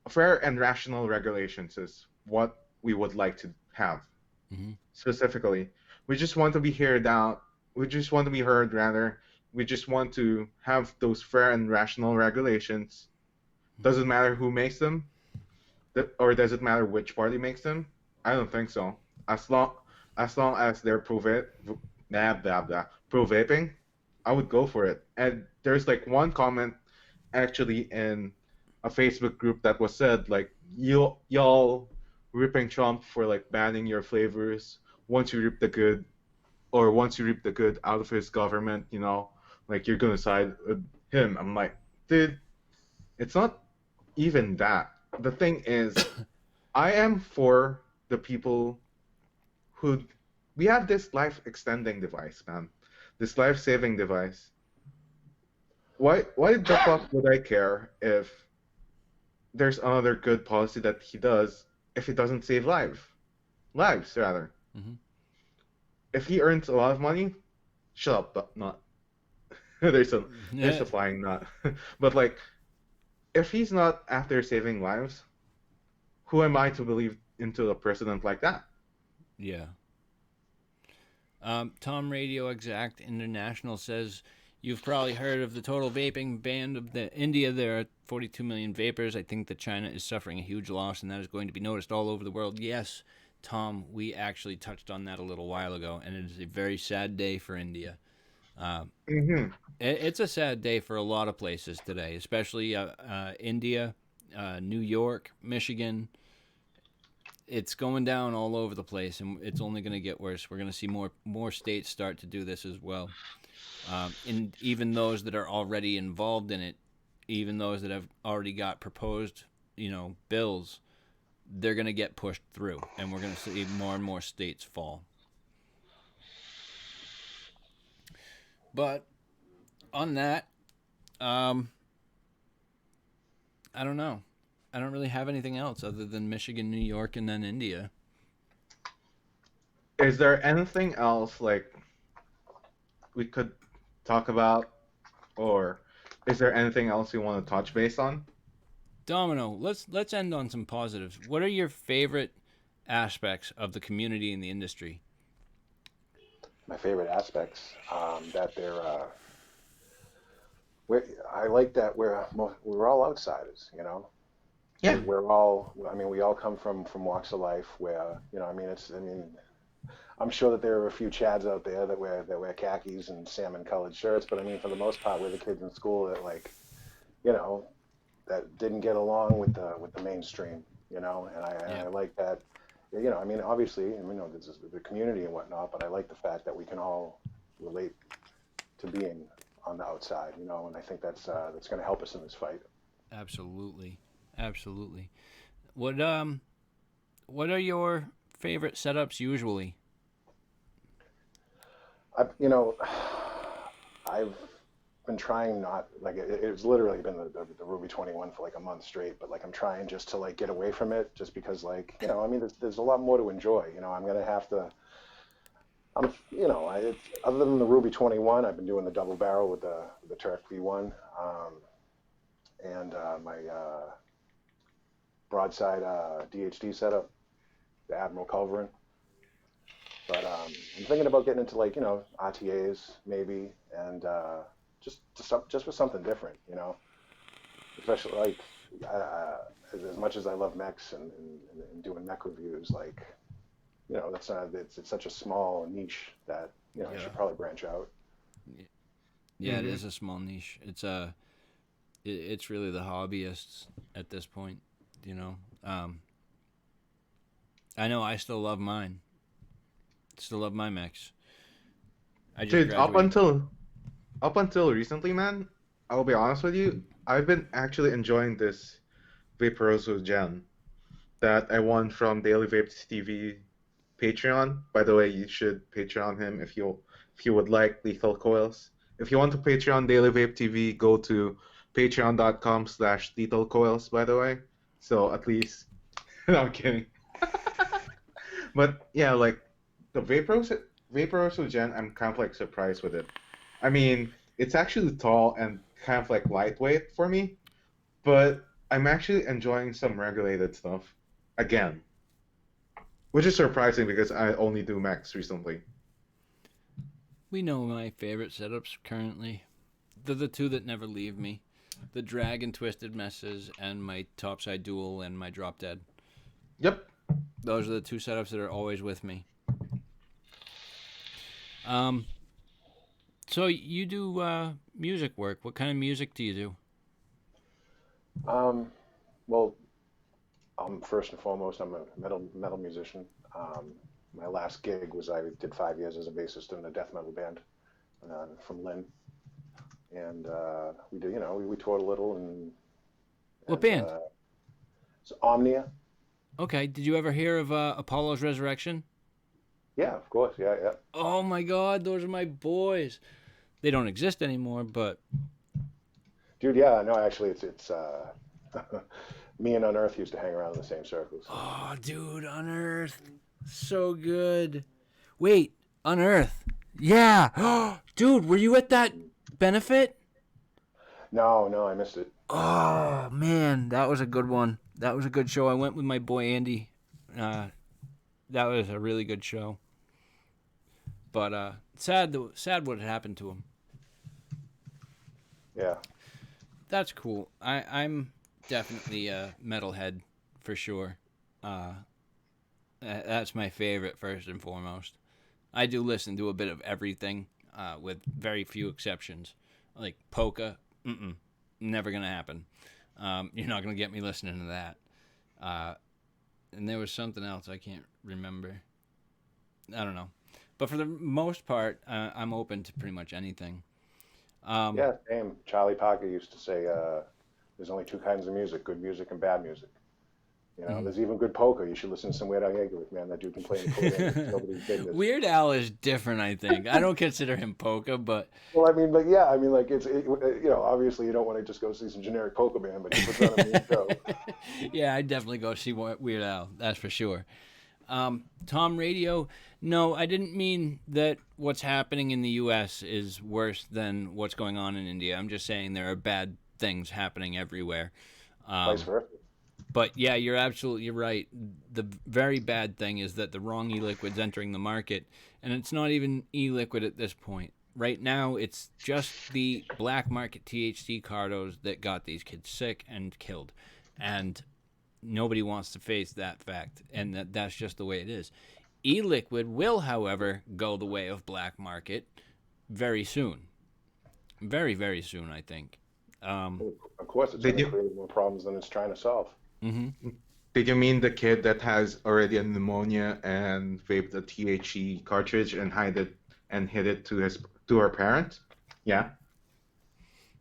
Speaker 3: a fair and rational regulations is what we would like to have.
Speaker 1: Hmm.
Speaker 3: Specifically, we just want to be heard out. We just want to be heard, rather. We just want to have those fair and rational regulations. Doesn't matter who makes them, or does it matter which party makes them? I don't think so. As long as they're pro vaping, I would go for it. And there's like one comment actually in a Facebook group that was said like y'all ripping Trump for like banning your flavors once you reap the good, or once you reap the good out of his government, like you're gonna side with him. I'm like, dude, it's not even that. The thing is, I am for the people who we have this life extending device, man. This life saving device. Why the fuck would I care if there's another good policy that he does if it doesn't save lives rather.
Speaker 1: Hmm.
Speaker 3: If he earns a lot of money, shut up, but not. there's a there's
Speaker 1: Yeah.
Speaker 3: a flying not. But like, if he's not after saving lives, who am I to believe into a president like that?
Speaker 1: Yeah. Tom Radio Exact International says you've probably heard of the total vaping ban of the India. There are 42 million vapors. I think that China is suffering a huge loss, and that is going to be noticed all over the world. Yes, Tom, we actually touched on that a little while ago, and it is a very sad day for India. Uh,
Speaker 3: Hmm.
Speaker 1: it's a sad day for a lot of places today, especially India, New York, Michigan. It's going down all over the place, and it's only going to get worse. We're going to see more states start to do this as well, and even those that are already involved in it, even those that have already got proposed, bills, they're going to get pushed through, and we're going to see more and more states fall. But on that, um, I don't know. I don't really have anything else other than Michigan, New York, and then India.
Speaker 3: Is there anything else like we could talk about, or is there anything else you want to touch base on?
Speaker 1: Domino, let's end on some positives. What are your favorite aspects of the community and the industry?
Speaker 2: My favorite aspects, that they're we're, I like that we're all outsiders, you know.
Speaker 3: Yeah.
Speaker 2: We're all, I mean, we all come from walks of life where, you know, I mean, I'm sure that there are a few Chads out there that wear khakis and salmon colored shirts, but I mean, for the most part, we're the kids in school that like, you know, that didn't get along with the mainstream, you know, and
Speaker 1: Yeah,
Speaker 2: I like that, you know, I mean, obviously, and we know this is the community and whatnot, but I like the fact that we can all relate to being on the outside, you know, and I think that's going to help us in this fight.
Speaker 1: absolutely, absolutely. What are your favorite setups usually?
Speaker 2: You know, I've been trying not like it's literally been the Ruby 21 for like a month straight, but like I'm trying just to like get away from it, just because like you know, I mean, there's a lot more to enjoy. You know, I'm gonna have to. You know, other than the Ruby 21, I've been doing the double barrel with the Turk V1, and my broadside DHD setup, the Admiral Culverin. But I'm thinking about getting into like you know RTAs maybe, and just for something different, you know. Especially like as much as I love mechs and doing mech reviews, like you know that's not it's such a small niche that you know I
Speaker 1: Yeah,
Speaker 2: should probably branch out.
Speaker 1: yeah, it
Speaker 3: Mm-hmm.
Speaker 1: is a small niche. It's really the hobbyists at this point. You know, I know I still love mine. Still love my mechs. I just
Speaker 3: Dude,
Speaker 1: graduated.
Speaker 3: up until recently, man, I'll be honest with you, I've been actually enjoying this Vaporoso gem that I won from Daily Vapes TV Patreon. By the way, you should Patreon him if you would like Lethal Coils. If you want to Patreon Daily Vape TV, go to patreon.com/Lethal Coils, by the way. So at least no, I'm kidding. But yeah, like the Vaporoso Gen, I'm kind of like surprised with it. I mean, it's actually tall and kind of like lightweight for me, but I'm actually enjoying some regulated stuff again, which is surprising because I only do Max recently.
Speaker 1: We know my favorite setups currently. They're the two that never leave me. The drag and twisted messes and my topside duel and my drop dead.
Speaker 3: Yep.
Speaker 1: Those are the two setups that are always with me. Um, so you do music work. What kind of music do you do?
Speaker 2: Um, well, first and foremost, I'm a metal musician. My last gig was I did 5 years as a bassist in a death metal band from Lynn, and we do you know we toured a little
Speaker 1: What
Speaker 2: and
Speaker 1: band?
Speaker 2: so Omnia.
Speaker 1: Okay. Did you ever hear of Apollo's Resurrection?
Speaker 2: Yeah, of course. Yeah, yeah.
Speaker 1: Oh my God, those are my boys. They don't exist anymore, but
Speaker 2: Dude, yeah, no, actually, it's me and Unearth used to hang around in the same circles.
Speaker 1: oh, dude, Unearth, so good. Wait, Unearth. Yeah. Dude, were you at that benefit?
Speaker 2: No, no, I missed it.
Speaker 1: Oh man, that was a good one. That was a good show. I went with my boy Andy. Uh, that was a really good show. But sad what had happened to him.
Speaker 2: Yeah,
Speaker 1: That's cool. I'm definitely a metalhead for sure. Uh, that's my favorite first and foremost. I do listen to a bit of everything, with very few exceptions. Like polka, never gonna happen. You're not gonna get me listening to that. Uh, and there was something else I can't remember. I don't know, but for the most part, I'm open to pretty much anything. Um,
Speaker 2: yeah, same. Charlie Parker used to say, "There's only two kinds of music: good music and bad music." You know,
Speaker 1: mhm.
Speaker 2: there's even good poker. You should listen to some Weird Al Yankovic, man. That dude can play in Korean. It's nobody's business.
Speaker 1: Weird Al is different, I think. I don't consider him polka, but
Speaker 2: Well, I mean, but yeah, I mean, like you know, obviously you don't want to just go see some generic polka band, but he puts on a mean show.
Speaker 1: yeah, I'd definitely go see Weird Al. That's for sure. Tom Radio. No, I didn't mean that what's happening in the U.S. is worse than what's going on in India. I'm just saying there are bad things happening everywhere.
Speaker 2: Vice
Speaker 1: Um,
Speaker 2: versa.
Speaker 1: But yeah, you're absolutely right. The very bad thing is that the wrong e-liquid's entering the market, and it's not even e-liquid at this point. Right now, it's just the black market THC cardos that got these kids sick and killed, and nobody wants to face that fact, and that's just the way it is. E-liquid will, however, go the way of black market very soon, very very soon, I think. Um,
Speaker 2: Of course, it's
Speaker 3: Did
Speaker 2: going to
Speaker 3: you
Speaker 2: create more problems than it's trying to solve.
Speaker 3: did you mean the kid that has already a pneumonia and vaped a THC cartridge and hid it to her parents? Yeah.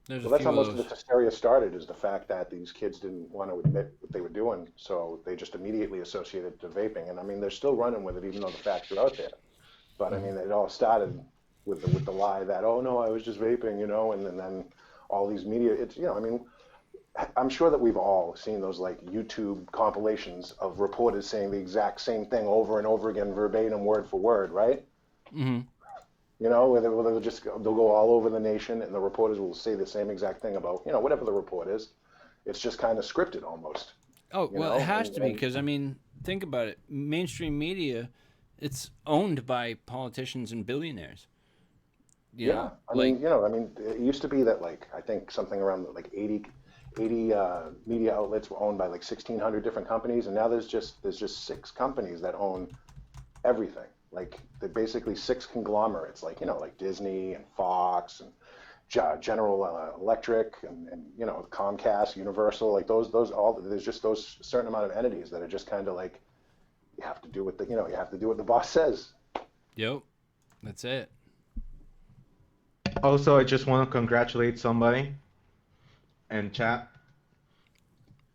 Speaker 1: there's a
Speaker 2: Well, that's
Speaker 1: few
Speaker 2: how
Speaker 1: of
Speaker 2: most of
Speaker 1: those.
Speaker 2: this hysteria started, is the fact that these kids didn't want to admit what they were doing, so they just immediately associated it to vaping. And I mean, they're still running with it, even though the facts are out there. But I mean, it all started with the lie that, oh no, I was just vaping, and then all these media. It's I mean, I'm sure that we've all seen those like YouTube compilations of reporters saying the exact same thing over and over again, verbatim, word for word, right?
Speaker 1: Hmm.
Speaker 2: Where they'll go all over the nation, and the reporters will say the same exact thing about whatever the report is. It's just kind of scripted almost,
Speaker 1: Oh,
Speaker 2: you
Speaker 1: well, it
Speaker 2: know,
Speaker 1: has
Speaker 2: and
Speaker 1: to be
Speaker 2: and
Speaker 1: because I mean, think about it. Mainstream media, it's owned by politicians and billionaires. You
Speaker 2: yeah,
Speaker 1: know,
Speaker 2: I
Speaker 1: like
Speaker 2: mean, it used to be that like I think something around like 80 media outlets were owned by like 1,600 different companies, and now there's just six companies that own everything. Like they're basically six conglomerates, like like Disney and Fox and General Electric and Comcast, Universal, like those all. There's just those certain amount of entities that are just kind of like you have to do what you have to do what the boss says.
Speaker 1: yep, that's it.
Speaker 3: Also, I just want to congratulate somebody in chat.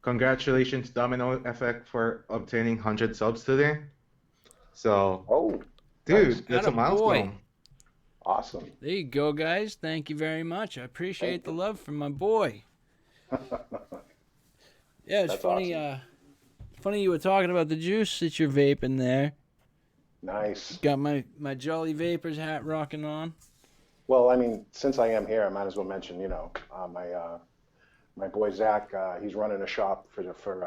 Speaker 3: Congratulations, Domino Effect, for obtaining 100 subs today. So,
Speaker 2: Oh, nice,
Speaker 3: dude, that's a
Speaker 1: Atta boy.
Speaker 3: milestone.
Speaker 2: awesome.
Speaker 1: There you go, guys. Thank you very much. I appreciate
Speaker 2: Thank
Speaker 1: the
Speaker 2: you.
Speaker 1: love from my boy. Yeah, it's
Speaker 2: That's
Speaker 1: funny.
Speaker 2: awesome.
Speaker 1: Funny you were talking about the juice that you're vaping there.
Speaker 2: Nice.
Speaker 1: Got my Jolly Vapors hat rocking on.
Speaker 2: Well, I mean, since I am here, I might as well mention, my boy Zach. He's running a shop for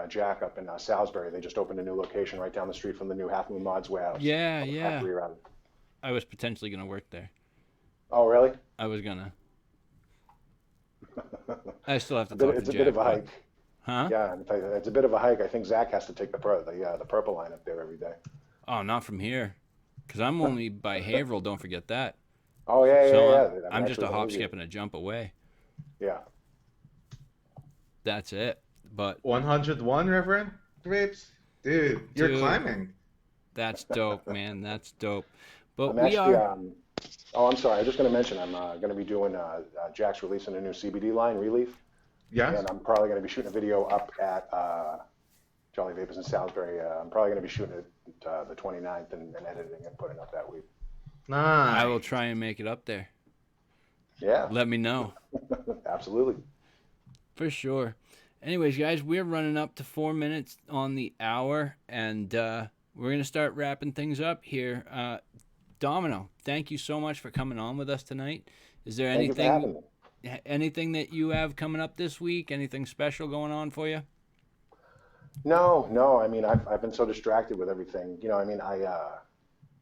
Speaker 2: Jack up in Salisbury. They just opened a new location right down the street from the new Half Moon Mods warehouse,
Speaker 1: Yeah,
Speaker 2: or the
Speaker 1: yeah.
Speaker 2: factory rather.
Speaker 1: I was potentially gonna work there.
Speaker 2: Oh, really?
Speaker 1: I was gonna. I still have to
Speaker 2: A bit,
Speaker 1: talk to
Speaker 2: it's a bit
Speaker 1: Jack,
Speaker 2: of a
Speaker 1: but
Speaker 2: hike.
Speaker 1: huh?
Speaker 2: Yeah, in fact, it's a bit of a hike. I think Zach has to take the purple line up there every day.
Speaker 1: Oh, not from here, cause I'm only by Haverhill. Don't forget that.
Speaker 2: Oh yeah, yeah,
Speaker 1: So
Speaker 2: yeah.
Speaker 1: I'm just
Speaker 2: Actually,
Speaker 1: a
Speaker 2: believe
Speaker 1: hop,
Speaker 2: you.
Speaker 1: skip, and a jump away.
Speaker 2: Yeah.
Speaker 1: That's it. But
Speaker 3: 101, Reverend Vapes? Dude, you're
Speaker 1: dude,
Speaker 3: climbing.
Speaker 1: that's dope, man. That's dope. But
Speaker 2: I'm
Speaker 1: we
Speaker 2: actually.
Speaker 1: are.
Speaker 2: Oh, I'm sorry. I was just going to mention I'm going to be doing Jack's releasing a new CBD line, Relief,
Speaker 3: Yes?
Speaker 2: and I'm probably going to be shooting a video up at Jolly Vapors in Salisbury. I'm probably going to be shooting it the 29th and editing and putting it up that week.
Speaker 1: I will
Speaker 3: Nice.
Speaker 1: try and make it up there.
Speaker 2: Yeah,
Speaker 1: Let me know.
Speaker 2: absolutely.
Speaker 1: For sure. Anyways, guys, we're running up to 4 minutes on the hour, and we're gonna start wrapping things up here. Domino, thank you so much for coming on with us tonight. Is there
Speaker 2: Thank you for having me.
Speaker 1: anything that you have coming up this week? Anything special going on for you?
Speaker 2: No, no. I mean, I've been so distracted with everything. I mean,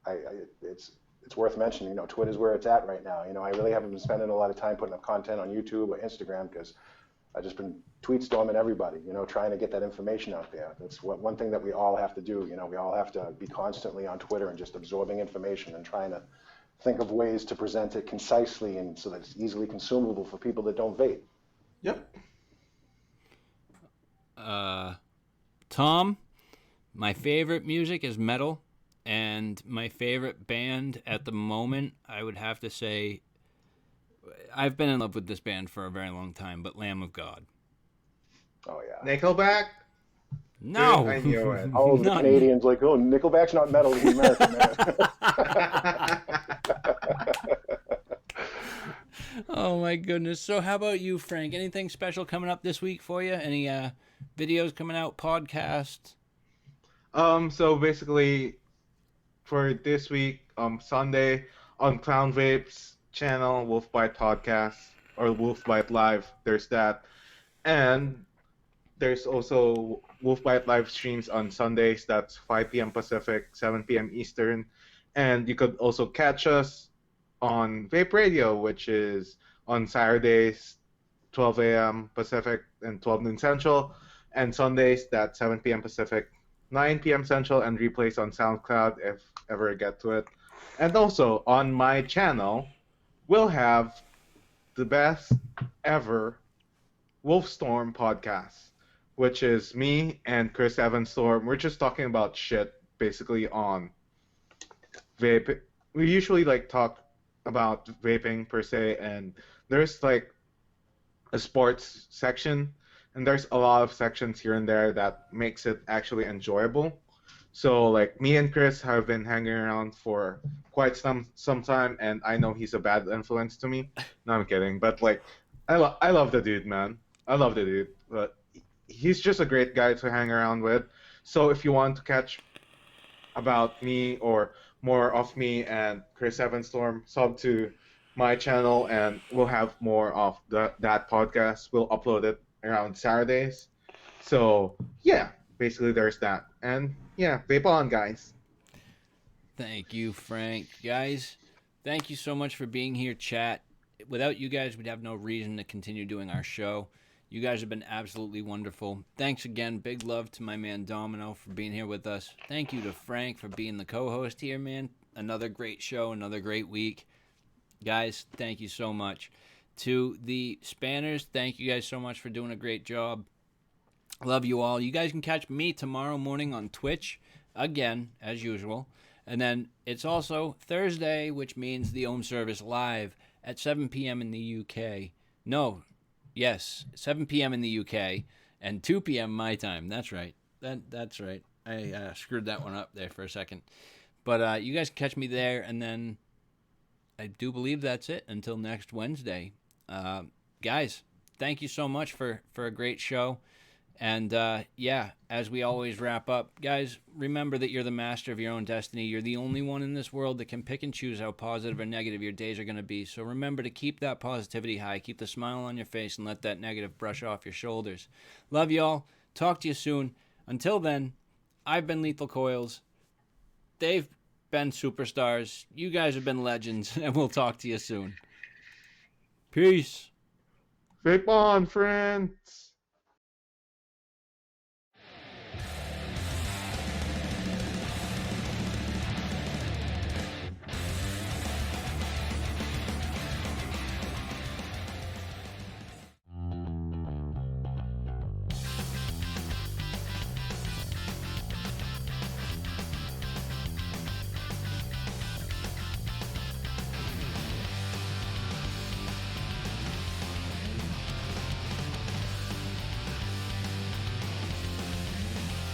Speaker 2: it's worth mentioning. Twitter's where it's at right now. I really haven't been spending a lot of time putting up content on YouTube or Instagram because I've just been tweet storming everybody. Trying to get that information out there. That's one thing that we all have to do. We all have to be constantly on Twitter and just absorbing information and trying to think of ways to present it concisely and so that it's easily consumable for people that don't vape.
Speaker 3: Yep.
Speaker 1: Tom, my favorite music is metal, and my favorite band at the moment, I would have to say, I've been in love with this band for a very long time, but Lamb of God.
Speaker 2: Oh yeah.
Speaker 3: Nickelback?
Speaker 1: No,
Speaker 3: Dude, I knew it.
Speaker 2: All of the
Speaker 1: Not-
Speaker 2: Canadians like, oh, Nickelback's not metal, he's American, man.
Speaker 1: Oh my goodness. So how about you, Frank? Anything special coming up this week for you? Any videos coming out, podcasts?
Speaker 3: So basically, for this week, Sunday, on Clown Vape's channel, Wolf Bite Podcast, or Wolf Bite Live, there's that. And there's also Wolf Bite live streams on Sundays. That's 5 p.m. Pacific, 7 p.m. Eastern. And you could also catch us on Vape Radio, which is on Saturdays, 12 a.m. Pacific and 12 noon Central. And Sundays, that's 7 p.m. Pacific, 9 p.m. Central, and replays on SoundCloud if ever I get to it. And also on my channel, we'll have the best ever Wolfstorm podcast, which is me and Chris Evanstorm. We're just talking about shit basically on vape. We usually like talk about vaping per se, and there's like a sports section, and there's a lot of sections here and there that makes it actually enjoyable. So like me and Chris have been hanging around for quite some time, and I know he's a bad influence to me. No, I'm kidding, but like I love the dude, man. I love the dude, but he's just a great guy to hang around with. So if you want to catch about me or more of me and Chris Evanstorm, sub to my channel, and we'll have more of that podcast. We'll upload it around Saturdays. So yeah, basically there's that. And yeah, vape on, guys.
Speaker 1: Thank you, Frank. Guys, thank you so much for being here, chat. Without you guys, we'd have no reason to continue doing our show. You guys have been absolutely wonderful. Thanks again. Big love to my man Domino for being here with us. Thank you to Frank for being the co-host here, man. Another great show, another great week. Guys, thank you so much. To the Spanners, thank you guys so much for doing a great job. Love you all. You guys can catch me tomorrow morning on Twitch, again, as usual. And then it's also Thursday, which means the Ohm Service live at 7 p.m. in the UK. No, yes, 7 p.m. in the UK and 2 p.m. my time. That's right. That's right. I screwed that one up there for a second. But you guys can catch me there, and then I do believe that's it until next Wednesday. Guys, thank you so much for a great show. And yeah, as we always wrap up, guys, remember that you're the master of your own destiny. You're the only one in this world that can pick and choose how positive or negative your days are going to be. So remember to keep that positivity high, keep the smile on your face, and let that negative brush off your shoulders. Love y'all. Talk to you soon. Until then, I've been Lethal Coils. They've been superstars. You guys have been legends, and we'll talk to you soon. Peace.
Speaker 3: Vape on, friends.